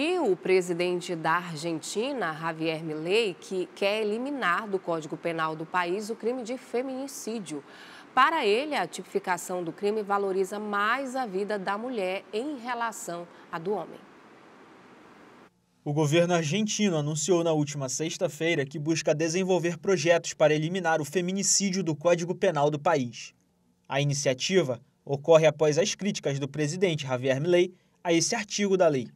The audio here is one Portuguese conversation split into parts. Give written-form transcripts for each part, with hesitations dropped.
E o presidente da Argentina, Javier Milei, que quer eliminar do Código Penal do país o crime de feminicídio. Para ele, a tipificação do crime valoriza mais a vida da mulher em relação à do homem. O governo argentino anunciou na última sexta-feira que busca desenvolver projetos para eliminar o feminicídio do Código Penal do país. A iniciativa ocorre após as críticas do presidente Javier Milei a esse artigo da lei.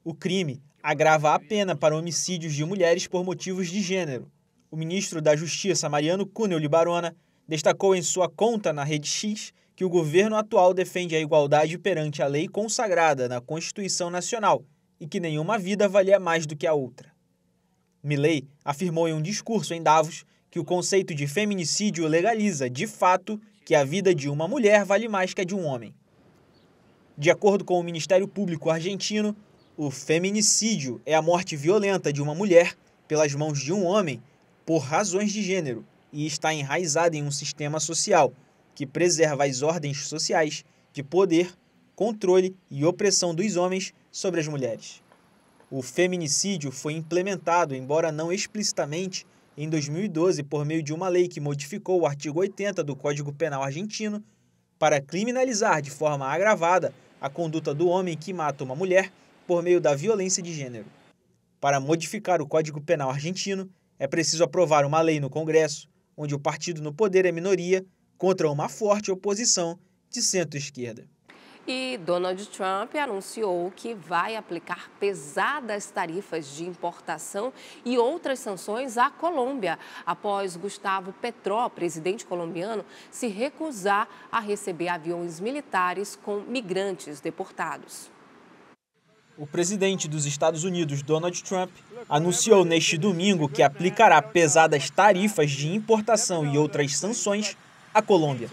O crime agrava a pena para homicídios de mulheres por motivos de gênero. O ministro da Justiça, Mariano Cunha Libarona, destacou em sua conta na Rede X que o governo atual defende a igualdade perante a lei consagrada na Constituição Nacional e que nenhuma vida valia mais do que a outra. Milei afirmou em um discurso em Davos que o conceito de feminicídio legaliza, de fato, que a vida de uma mulher vale mais que a de um homem. De acordo com o Ministério Público argentino, o feminicídio é a morte violenta de uma mulher pelas mãos de um homem por razões de gênero e está enraizado em um sistema social que preserva as ordens sociais de poder, controle e opressão dos homens sobre as mulheres. O feminicídio foi implementado, embora não explicitamente, em 2012 por meio de uma lei que modificou o artigo 80 do Código Penal argentino para criminalizar de forma agravada a conduta do homem que mata uma mulher por meio da violência de gênero. Para modificar o Código Penal argentino, é preciso aprovar uma lei no Congresso, onde o partido no poder é minoria, contra uma forte oposição de centro-esquerda. E Donald Trump anunciou que vai aplicar pesadas tarifas de importação e outras sanções à Colômbia, após Gustavo Petro, presidente colombiano, se recusar a receber aviões militares com migrantes deportados. O presidente dos Estados Unidos, Donald Trump, anunciou neste domingo que aplicará pesadas tarifas de importação e outras sanções à Colômbia.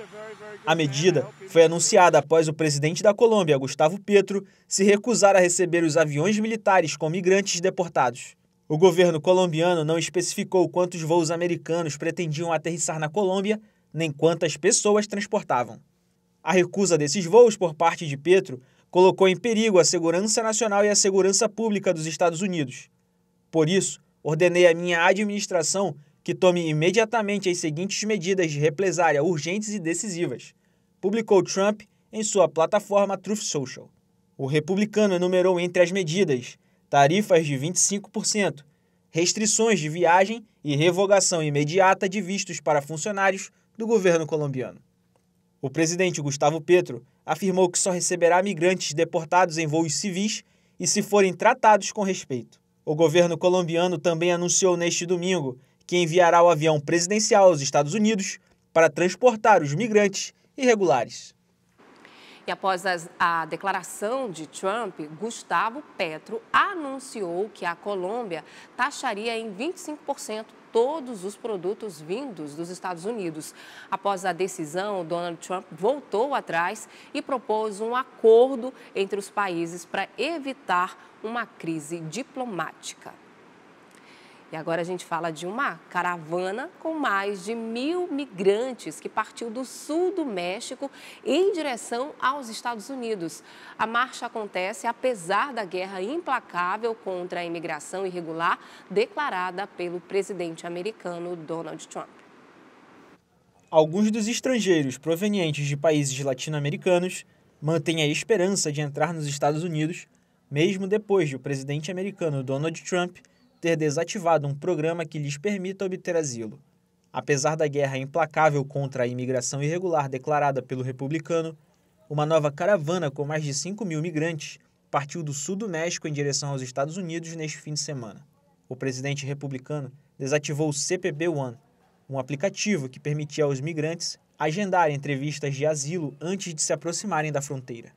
A medida foi anunciada após o presidente da Colômbia, Gustavo Petro, se recusar a receber os aviões militares com migrantes deportados. O governo colombiano não especificou quantos voos americanos pretendiam aterrissar na Colômbia, nem quantas pessoas transportavam. A recusa desses voos por parte de Petro colocou em perigo a segurança nacional e a segurança pública dos Estados Unidos. Por isso, ordenei à minha administração que tome imediatamente as seguintes medidas de represália urgentes e decisivas, publicou Trump em sua plataforma Truth Social. O republicano enumerou entre as medidas tarifas de 25%, restrições de viagem e revogação imediata de vistos para funcionários do governo colombiano. O presidente Gustavo Petro afirmou que só receberá migrantes deportados em voos civis e se forem tratados com respeito. O governo colombiano também anunciou neste domingo que enviará o avião presidencial aos Estados Unidos para transportar os migrantes irregulares. E após a declaração de Trump, Gustavo Petro anunciou que a Colômbia taxaria em 25% todos os produtos vindos dos Estados Unidos. Após a decisão, Donald Trump voltou atrás e propôs um acordo entre os países para evitar uma crise diplomática. E agora a gente fala de uma caravana com mais de 1.000 migrantes que partiu do sul do México em direção aos Estados Unidos. A marcha acontece apesar da guerra implacável contra a imigração irregular declarada pelo presidente americano Donald Trump. Alguns dos estrangeiros provenientes de países latino-americanos mantêm a esperança de entrar nos Estados Unidos, mesmo depois de o presidente americano Donald Trump ter desativado um programa que lhes permita obter asilo. Apesar da guerra implacável contra a imigração irregular declarada pelo republicano, uma nova caravana com mais de 5.000 migrantes partiu do sul do México em direção aos Estados Unidos neste fim de semana. O presidente republicano desativou o CPB One, um aplicativo que permitia aos migrantes agendarem entrevistas de asilo antes de se aproximarem da fronteira.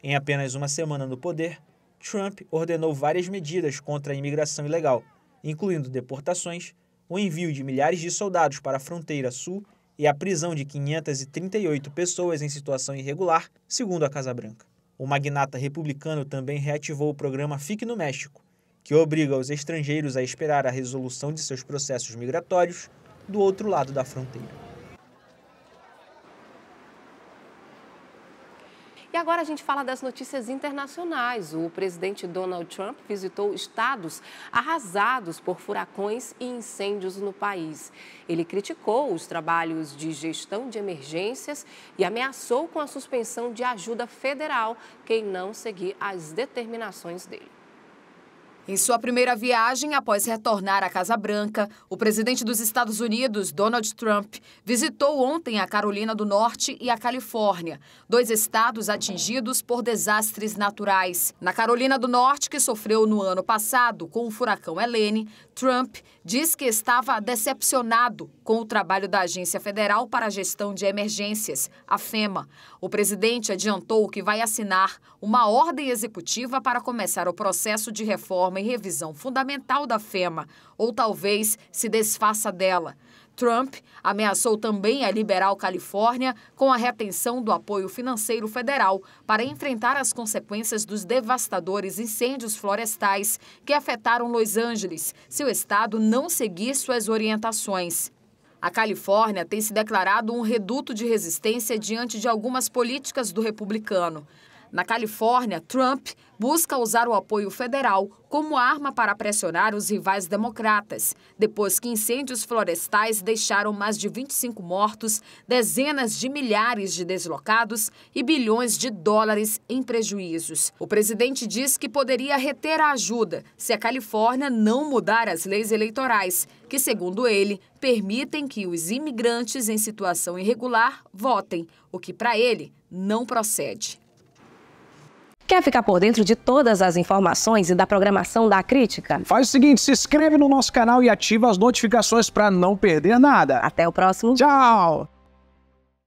Em apenas uma semana no poder, Trump ordenou várias medidas contra a imigração ilegal, incluindo deportações, o envio de milhares de soldados para a fronteira sul e a prisão de 538 pessoas em situação irregular, segundo a Casa Branca. O magnata republicano também reativou o programa Fique no México, que obriga os estrangeiros a esperar a resolução de seus processos migratórios do outro lado da fronteira. E agora a gente fala das notícias internacionais. O presidente Donald Trump visitou estados arrasados por furacões e incêndios no país. Ele criticou os trabalhos de gestão de emergências e ameaçou com a suspensão de ajuda federal quem não seguir as determinações dele. Em sua primeira viagem, após retornar à Casa Branca, o presidente dos Estados Unidos, Donald Trump, visitou ontem a Carolina do Norte e a Califórnia, 2 estados atingidos por desastres naturais. Na Carolina do Norte, que sofreu no ano passado com o furacão Helene, Trump diz que estava decepcionado com o trabalho da Agência Federal para a Gestão de Emergências, a FEMA. O presidente adiantou que vai assinar uma ordem executiva para começar o processo de reforma e revisão fundamental da FEMA, ou talvez se desfaça dela. Trump ameaçou também a liberal Califórnia com a retenção do apoio financeiro federal para enfrentar as consequências dos devastadores incêndios florestais que afetaram Los Angeles, se o estado não seguir suas orientações. A Califórnia tem se declarado um reduto de resistência diante de algumas políticas do republicano. Na Califórnia, Trump busca usar o apoio federal como arma para pressionar os rivais democratas, depois que incêndios florestais deixaram mais de 25 mortos, dezenas de milhares de deslocados e bilhões de dólares em prejuízos. O presidente diz que poderia reter a ajuda se a Califórnia não mudar as leis eleitorais, que, segundo ele, permitem que os imigrantes em situação irregular votem, o que, para ele, não procede. Quer ficar por dentro de todas as informações e da programação da Crítica? Faz o seguinte, se inscreve no nosso canal e ativa as notificações para não perder nada. Até o próximo. Tchau!